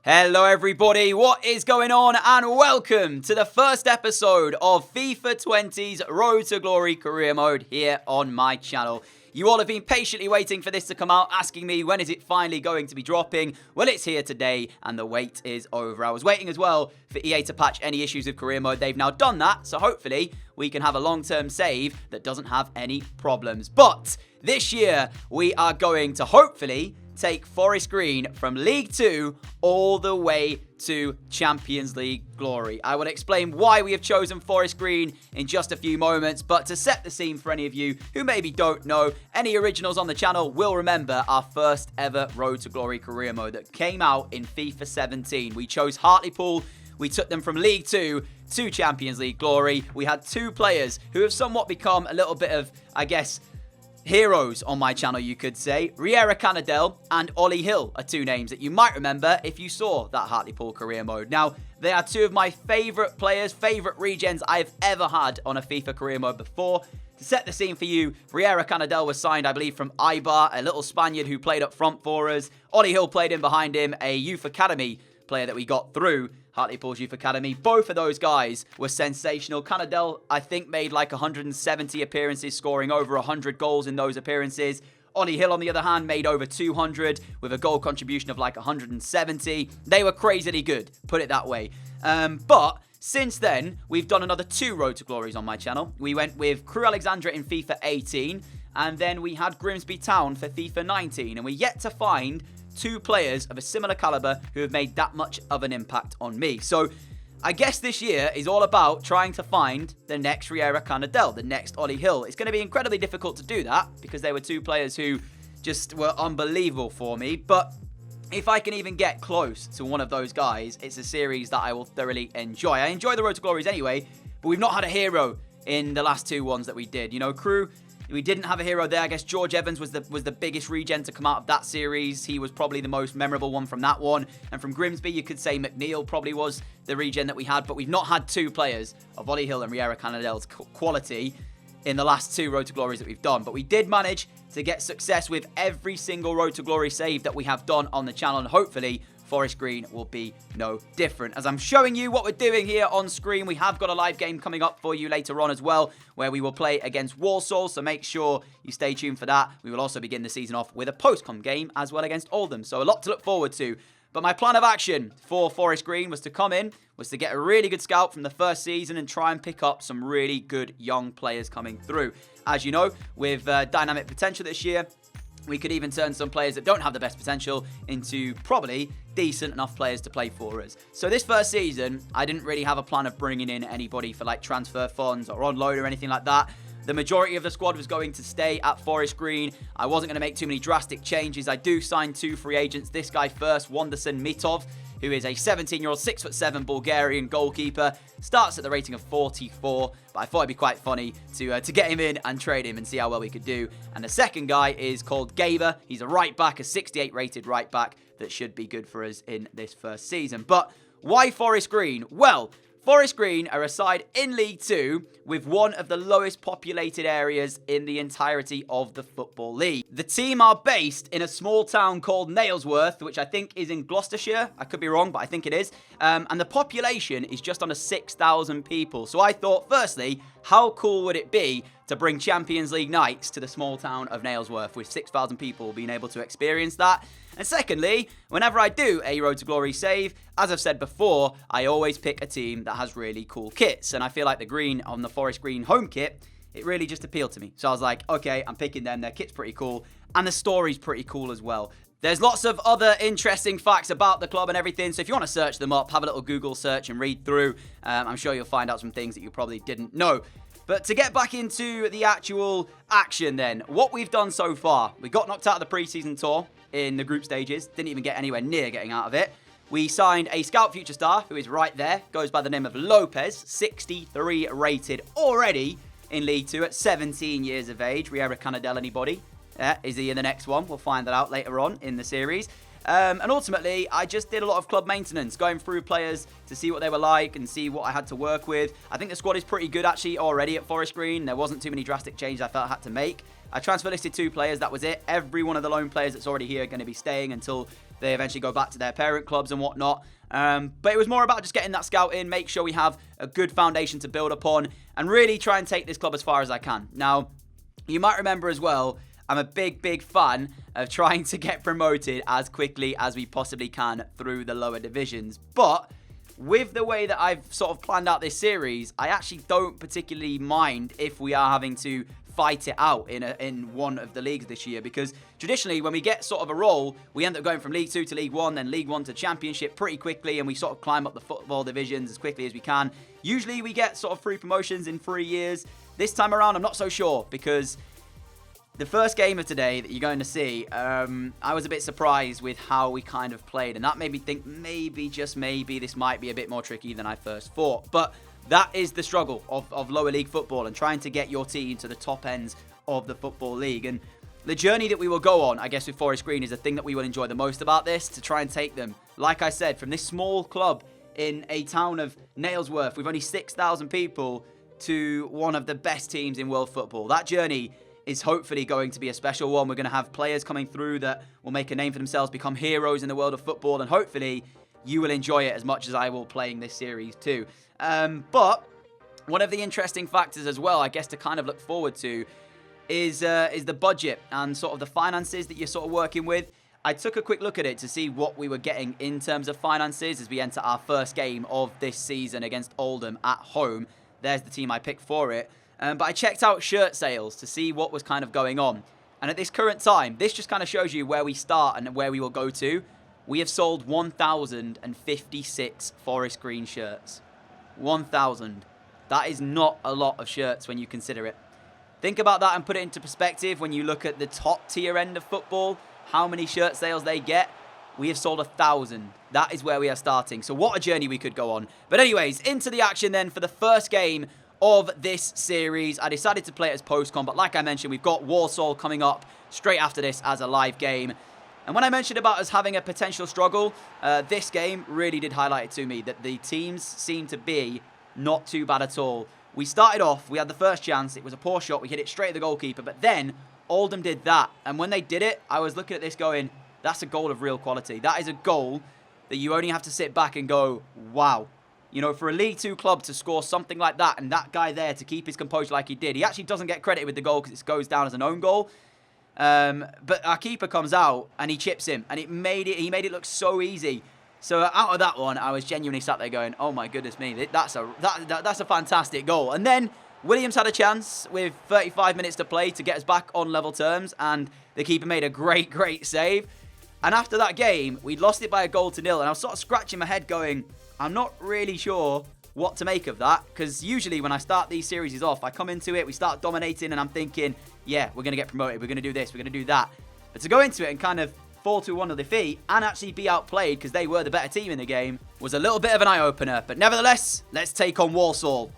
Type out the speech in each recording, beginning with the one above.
Hello everybody, what is going on, and welcome to the first episode of FIFA 20's Road to Glory Career Mode here on my channel. You all have been patiently waiting for this to come out, asking me when is it finally going to be dropping. Well, it's here today and the wait is over. I was waiting as well for EA to patch any issues with Career Mode. They've now done that, so hopefully we can have a long-term save that doesn't have any problems. But this year we are going to hopefully take Forest Green from League 2 all the way to Champions League glory. I will explain why we have chosen Forest Green in just a few moments, but to set the scene for any of you who maybe don't know, any originals on the channel will remember our first ever Road to Glory career mode that came out in FIFA 17. We chose Hartlepool. We took them from League 2 to Champions League glory. We had two players who have somewhat become a little bit of, I guess, heroes on my channel, you could say. Riera Canadell and Ollie Hill are two names that you might remember if you saw that Hartlepool career mode. Now, they are two of my favourite players, favourite regens I've ever had on a FIFA career mode before. To set the scene for you, Riera Canadell was signed, I believe, from Eibar, a little Spaniard who played up front for us. Ollie Hill played in behind him, a youth academy player that we got through Hartlepool's Youth Academy. Both of those guys were sensational. Canadell, I think, made like 170 appearances, scoring over 100 goals in those appearances. Ollie Hill, on the other hand, made over 200 with a goal contribution of like 170. They were crazily good, put it that way. But since then, we've done another two Road to Glories on my channel. We went with Crewe Alexandra in FIFA 18, and then we had Grimsby Town for FIFA 19, and we're yet to find two players of a similar caliber who have made that much of an impact on me. So I guess this year is all about trying to find the next Riera Canadell, the next Ollie Hill. It's going to be incredibly difficult to do that because they were two players who just were unbelievable for me. But if I can even get close to one of those guys, it's a series that I will thoroughly enjoy. I enjoy the Road to Glories anyway, but we've not had a hero in the last two ones that we did. You know, Crewe, we didn't have a hero there. I guess George Evans was the biggest regen to come out of that series. He was probably the most memorable one from that one. And from Grimsby, you could say McNeil probably was the regen that we had. But we've not had two players of Ollie Hill and Riera Canadell's quality in the last two Road to Glories that we've done. But we did manage to get success with every single Road to Glory save that we have done on the channel. And hopefully Forest Green will be no different. As I'm showing you what we're doing here on screen, we have got a live game coming up for you later on as well, where we will play against Walsall, so make sure you stay tuned for that. We will also begin the season off with a post-com game as well against Oldham, so a lot to look forward to. But my plan of action for Forest Green was to come in, was to get a really good scout from the first season and try and pick up some really good young players coming through. As you know, with dynamic potential this year, we could even turn some players that don't have the best potential into probably decent enough players to play for us. So this first season, I didn't really have a plan of bringing in anybody for like transfer funds or on loan or anything like that. The majority of the squad was going to stay at Forest Green. I wasn't going to make too many drastic changes. I do sign two free agents. This guy first, Wonderson Mitov, who is a 17-year-old, 6'7" Bulgarian goalkeeper. Starts at the rating of 44, but I thought it'd be quite funny to get him in and trade him and see how well we could do. And the second guy is called Gaber. He's a right back, a 68 rated right back that should be good for us in this first season. But why Forest Green? Well, Forest Green are a side in League 2 with one of the lowest populated areas in the entirety of the Football League. The team are based in a small town called Nailsworth, which I think is in Gloucestershire. I could be wrong, but I think it is. And the population is just under 6,000 people. So I thought, firstly, how cool would it be to bring Champions League nights to the small town of Nailsworth with 6,000 people being able to experience that? And secondly, whenever I do a Road to Glory save, as I've said before, I always pick a team that has really cool kits. And I feel like the green on the Forest Green home kit, it really just appealed to me. So I was like, okay, I'm picking them. Their kit's pretty cool. And the story's pretty cool as well. There's lots of other interesting facts about the club and everything. So if you want to search them up, have a little Google search and read through. I'm sure you'll find out some things that you probably didn't know. But to get back into the actual action then, what we've done so far, we got knocked out of the pre-season tour in the group stages, didn't even get anywhere near getting out of it. We signed a scout future star who is right there, goes by the name of Lopez, 63 rated already in League 2 at 17 years of age. Riera Canadell, anybody? Is he in the next one? We'll find that out later on in the series. And ultimately, I just did a lot of club maintenance, going through players to see what they were like and see what I had to work with. I think the squad is pretty good actually already at Forest Green. There wasn't too many drastic changes I felt I had to make. I transfer listed 2 players, that was it. Every one of the loan players that's already here are going to be staying until they eventually go back to their parent clubs and whatnot. But it was more about just getting that scout in, make sure we have a good foundation to build upon, and really try and take this club as far as I can. Now, you might remember as well, I'm a big fan of trying to get promoted as quickly as we possibly can through the lower divisions. But with the way that I've sort of planned out this series, I actually don't particularly mind if we are having to fight it out in one of the leagues this year, because traditionally when we get sort of a roll, we end up going from League 2 to League 1, then League 1 to Championship pretty quickly, and we sort of climb up the football divisions as quickly as we can. Usually we get sort of 3 promotions in 3 years. This time around, I'm not so sure, because the first game of today that you're going to see, I was a bit surprised with how we kind of played, and that made me think maybe, just maybe, this might be a bit more tricky than I first thought. But that is the struggle of lower league football and trying to get your team to the top ends of the Football League. And the journey that we will go on, I guess, with Forest Green is the thing that we will enjoy the most about this, to try and take them, like I said, from this small club in a town of Nailsworth with only 6,000 people to one of the best teams in world football. That journey is hopefully going to be a special one. We're going to have players coming through that will make a name for themselves, become heroes in the world of football, and hopefully you will enjoy it as much as I will playing this series too. But one of the interesting factors as well, I guess, to kind of look forward to is the budget and sort of the finances that you're sort of working with. I took a quick look at it to see what we were getting in terms of finances as we enter our first game of this season against Oldham at home. There's the team I picked for it. But I checked out shirt sales to see what was kind of going on. And at this current time, this just kind of shows you where we start and where we will go to. We have sold 1,056 Forest Green shirts. 1,000. That is not a lot of shirts when you consider it. Think about that and put it into perspective when you look at the top tier end of football, how many shirt sales they get. We have sold 1,000. That is where we are starting. So what a journey we could go on. But anyways, into the action then for the first game of this series. I decided to play it as post-com, but like I mentioned, we've got Walsall coming up straight after this as a live game. And when I mentioned about us having a potential struggle, this game really did highlight it to me that the teams seem to be not too bad at all. We started off, we had the first chance, it was a poor shot, we hit it straight at the goalkeeper, but then Oldham did that. And when they did it, I was looking at this going, that's a goal of real quality. That is a goal that you only have to sit back and go, wow. You know, for a League 2 club to score something like that and that guy there to keep his composure like he did, he actually doesn't get credit with the goal because it goes down as an own goal. But our keeper comes out and he chips him, and he made it look so easy. So out of that one, I was genuinely sat there going, oh my goodness me, that's a fantastic goal. And then Williams had a chance with 35 minutes to play to get us back on level terms, and the keeper made a great save. And after that game, we'd lost it by 1-0, and I was sort of scratching my head going, I'm not really sure what to make of that, because usually when I start these series off, I come into it, we start dominating, and I'm thinking, yeah, we're going to get promoted, we're going to do this, we're going to do that. But to go into it and kind of fall to 1-0 defeat and actually be outplayed because they were the better team in the game was a little bit of an eye-opener. But nevertheless, let's take on Walsall.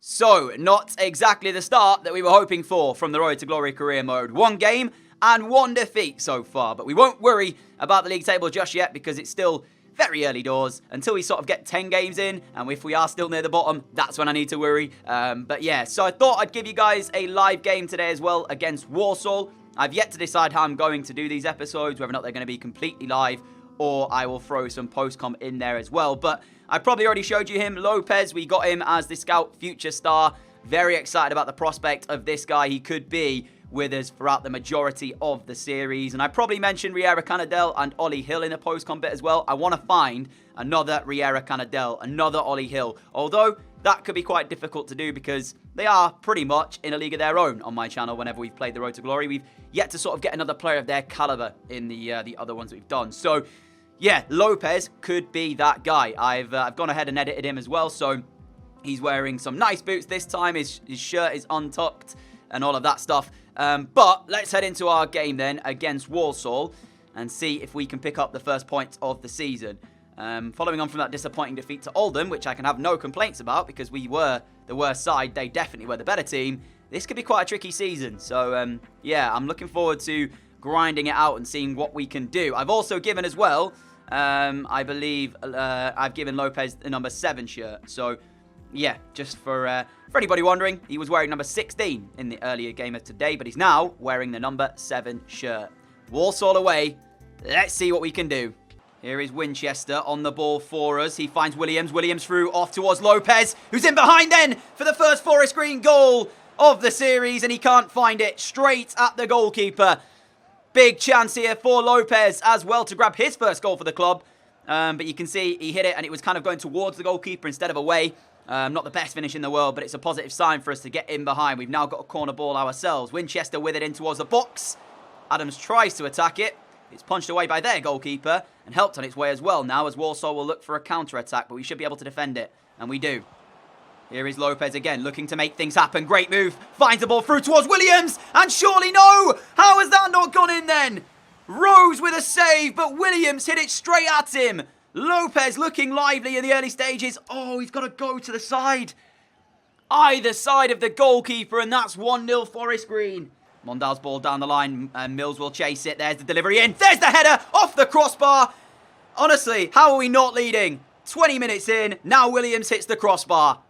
So, not exactly the start that we were hoping for from the Road to Glory career mode. 1 game and 1 defeat so far, but we won't worry about the league table just yet because it's still very early doors until we sort of get 10 games in, and if we are still near the bottom, that's when I need to worry. But yeah, so I thought I'd give you guys a live game today as well against Walsall. I've yet to decide how I'm going to do these episodes, whether or not they're going to be completely live or I will throw some post-com in there as well. But I probably already showed you him, Lopez. We got him as the Scout Future Star. Very excited about the prospect of this guy. He could be with us throughout the majority of the series. And I probably mentioned Riera Canadell and Ollie Hill in the post-com bit as well. I want to find another Riera Canadell, another Ollie Hill. Although that could be quite difficult to do because they are pretty much in a league of their own on my channel whenever we've played the Road to Glory. We've yet to sort of get another player of their caliber in the other ones that we've done. So yeah, Lopez could be that guy. I've gone ahead and edited him as well. So he's wearing some nice boots this time. His shirt is untucked and all of that stuff. But let's head into our game then against Walsall and see if we can pick up the first points of the season. Following on from that disappointing defeat to Oldham, which I can have no complaints about because we were the worst side, they definitely were the better team. This could be quite a tricky season. So yeah, I'm looking forward to grinding it out and seeing what we can do. I've also given as well, I believe, I've given Lopez the number 7 shirt. So, yeah, just for anybody wondering, he was wearing number 16 in the earlier game of today, but he's now wearing the number 7 shirt. Walsall away. Let's see what we can do. Here is Winchester on the ball for us. He finds Williams. Williams through off towards Lopez, who's in behind then for the first Forest Green goal of the series, and he can't find it. Straight at the goalkeeper. Big chance here for Lopez as well to grab his first goal for the club. But you can see he hit it, and it was kind of going towards the goalkeeper instead of away. Not the best finish in the world, but it's a positive sign for us to get in behind. We've now got a corner ball ourselves. Winchester with it in towards the box. Adams tries to attack it. It's punched away by their goalkeeper and helped on its way as well now, as Walsall will look for a counter-attack, but we should be able to defend it, and we do. Here is Lopez again, looking to make things happen. Great move. Finds the ball through towards Williams, and surely no! How has that not gone in then? Rose with a save, but Williams hit it straight at him. Lopez looking lively in the early stages. Oh, he's got to go to the side. Either side of the goalkeeper, and that's 1-0 Forest Green. Mondale's ball down the line, and Mills will chase it. There's the delivery in. There's the header off the crossbar. Honestly, how are we not leading? 20 minutes in, now Williams hits the crossbar.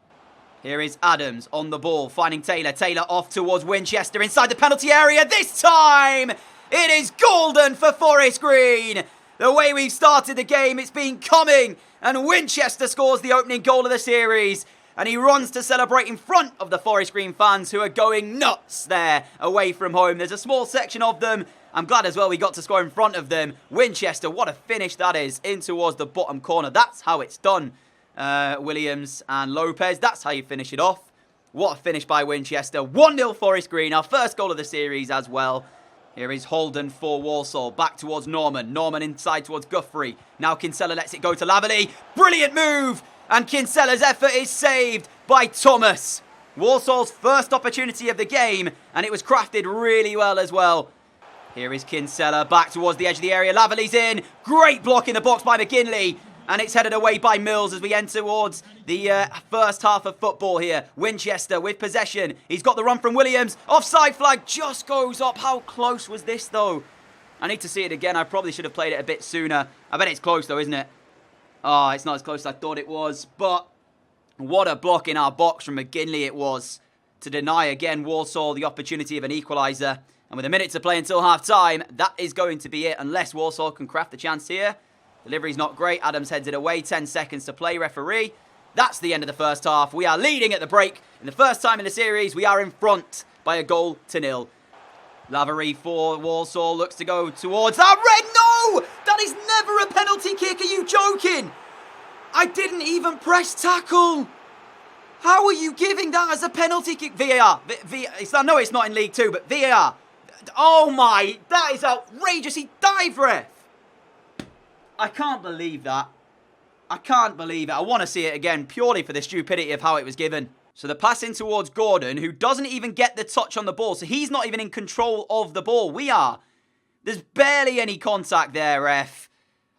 Here is Adams on the ball, finding Taylor. Taylor off towards Winchester inside the penalty area. This time, it is golden for Forest Green. The way we've started the game, it's been coming. And Winchester scores the opening goal of the series. And he runs to celebrate in front of the Forest Green fans who are going nuts there away from home. There's a small section of them. I'm glad as well we got to score in front of them. Winchester, what a finish that is, in towards the bottom corner. That's how it's done. Williams and Lopez, that's how you finish it off. What a finish by Winchester. 1-0 Forest Green, our first goal of the series as well. Here is Holden for Walsall, back towards Norman. Norman inside towards Guthrie. Now Kinsella lets it go to Laverley. Brilliant move! And Kinsella's effort is saved by Thomas. Walsall's first opportunity of the game, and it was crafted really well as well. Here is Kinsella, back towards the edge of the area. Laverley's in. Great block in the box by McGinley. And it's headed away by Mills as we enter towards the first half of football here. Winchester with possession. He's got the run from Williams. Offside flag just goes up. How close was this, though? I need to see it again. I probably should have played it a bit sooner. I bet it's close, though, isn't it? Oh, it's not as close as I thought it was. But what a block in our box from McGinley it was to deny, again, Walsall the opportunity of an equaliser. And with a minute to play until half-time, that is going to be it, unless Walsall can craft the chance here. Delivery's not great. Adams heads it away. 10 seconds to play, referee. That's the end of the first half. We are leading at the break. In the first time in the series, we are in front by a goal to nil. Lavery for Walsall looks to go towards that red. No! That is never a penalty kick. Are you joking? I didn't even press tackle. How are you giving that as a penalty kick? VAR. I know it's not in League 2, but VAR. Oh my, that is outrageous. He dived, ref. I can't believe that. I can't believe it. I want to see it again purely for the stupidity of how it was given. So the pass in towards Gordon, who doesn't even get the touch on the ball. So he's not even in control of the ball. We are. There's barely any contact there, ref.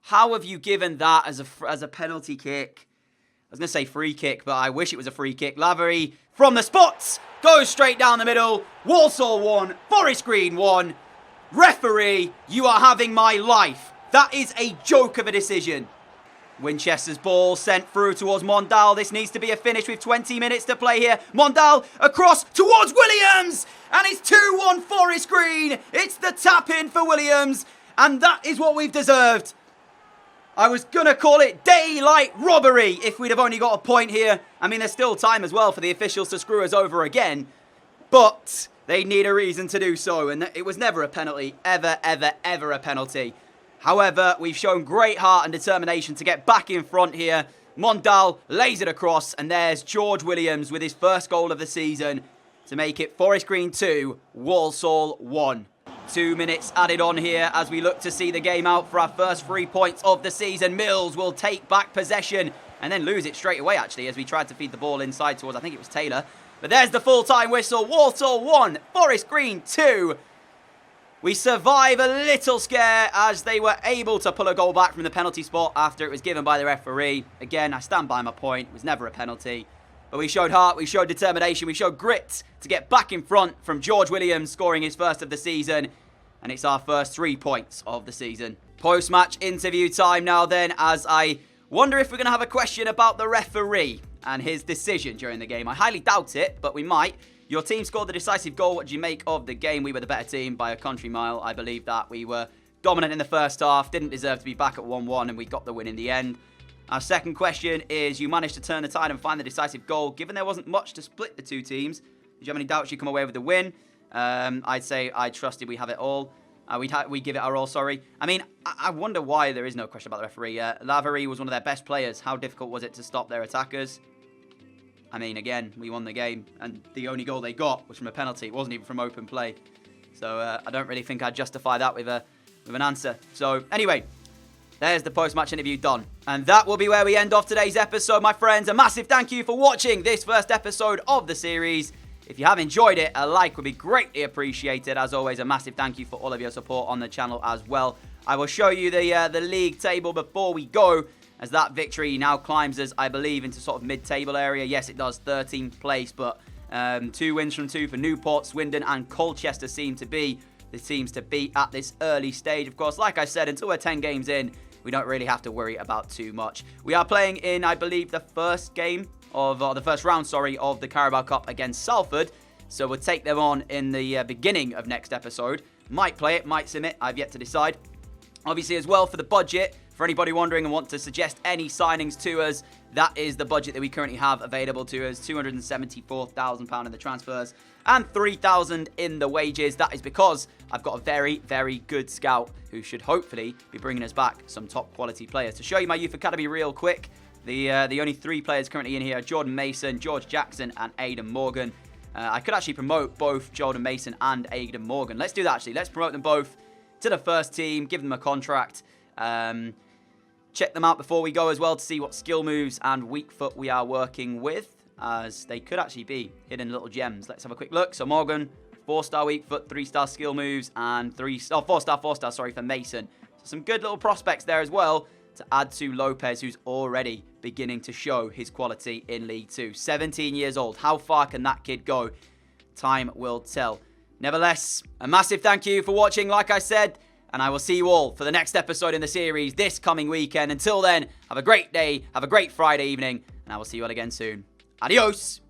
How have you given that as a penalty kick? I was going to say free kick, but I wish it was a free kick. Lavery from the spots goes straight down the middle. Walsall 1, Forest Green 1. Referee, you are having my life. That is a joke of a decision. Winchester's ball sent through towards Mondale. This needs to be a finish with 20 minutes to play here. Mondale across towards Williams. And it's 2-1 Forest Green. It's the tap-in for Williams. And that is what we've deserved. I was going to call it daylight robbery if we'd have only got a point here. I mean, there's still time as well for the officials to screw us over again. But they need a reason to do so. And it was never a penalty. Ever, ever, ever a penalty. However, we've shown great heart and determination to get back in front here. Mondale lays it across, and there's George Williams with his first goal of the season to make it Forest Green 2, Walsall 1. 2 minutes added on here as we look to see the game out for our first 3 points of the season. Mills will take back possession and then lose it straight away, actually, as we tried to feed the ball inside towards, I think it was Taylor. But there's the full-time whistle. Walsall 1, Forest Green 2. We survive a little scare as they were able to pull a goal back from the penalty spot after it was given by the referee. Again, I stand by my point. It was never a penalty. But we showed heart, we showed determination, we showed grit to get back in front from George Williams scoring his first of the season. and it's our first 3 points of the season. Post-match interview time now then, as I wonder if we're going to have a question about the referee and his decision during the game. I highly doubt it, but we might. Your team scored the decisive goal. What do you make of the game? We were the better team by a country mile. I believe that. We were dominant in the first half, didn't deserve to be back at 1-1, and we got the win in the end. Our second question is, you managed to turn the tide and find the decisive goal. Given there wasn't much to split the two teams, did you have any doubts you'd come away with the win? I'd say I trusted we have it all. We give it our all, sorry. I mean, I wonder why there is no question about the referee. Lavery was one of their best players. How difficult was it to stop their attackers? I mean, again, we won the game, and the only goal they got was from a penalty. It wasn't even from open play. So I don't really think I'd justify that with an answer. So anyway, there's the post-match interview done. And that will be where we end off today's episode, my friends. A massive thank you for watching this first episode of the series. If you have enjoyed it, a like would be greatly appreciated. As always, a massive thank you for all of your support on the channel as well. I will show you the league table before we go, as that victory now climbs us, I believe, into sort of mid-table area. Yes, it does, 13th place, but 2 wins from 2 for Newport, Swindon and Colchester seem to be the teams to beat at this early stage. Of course, like I said, until we're 10 games in, we don't really have to worry about too much. We are playing in, I believe, the first game of the first round, of the Carabao Cup against Salford. So we'll take them on in the beginning of next episode. Might play it, might sim it. I've yet to decide. Obviously, as well, for the budget, for anybody wondering and want to suggest any signings to us, that is the budget that we currently have available to us. £274,000 in the transfers and £3,000 in the wages. That is because I've got a very, very good scout who should hopefully be bringing us back some top quality players. To show you my youth academy real quick, the only 3 players currently in here are Jordan Mason, George Jackson and Aidan Morgan. I could actually promote both Jordan Mason and Aidan Morgan. Let's do that actually. Let's promote them both to the first team, give them a contract. Check them out before we go as well to see what skill moves and weak foot we are working with, as they could actually be hidden little gems. Let's have a quick look. So Morgan, 4-star weak foot, 3-star skill moves, and 4-star, sorry, for Mason. So some good little prospects there as well to add to Lopez, who's already beginning to show his quality in League 2. 17 years old. How far can that kid go? Time will tell. Nevertheless, a massive thank you for watching, like I said, and I will see you all for the next episode in the series this coming weekend. Until then, have a great day, have a great Friday evening, and I will see you all again soon. Adios!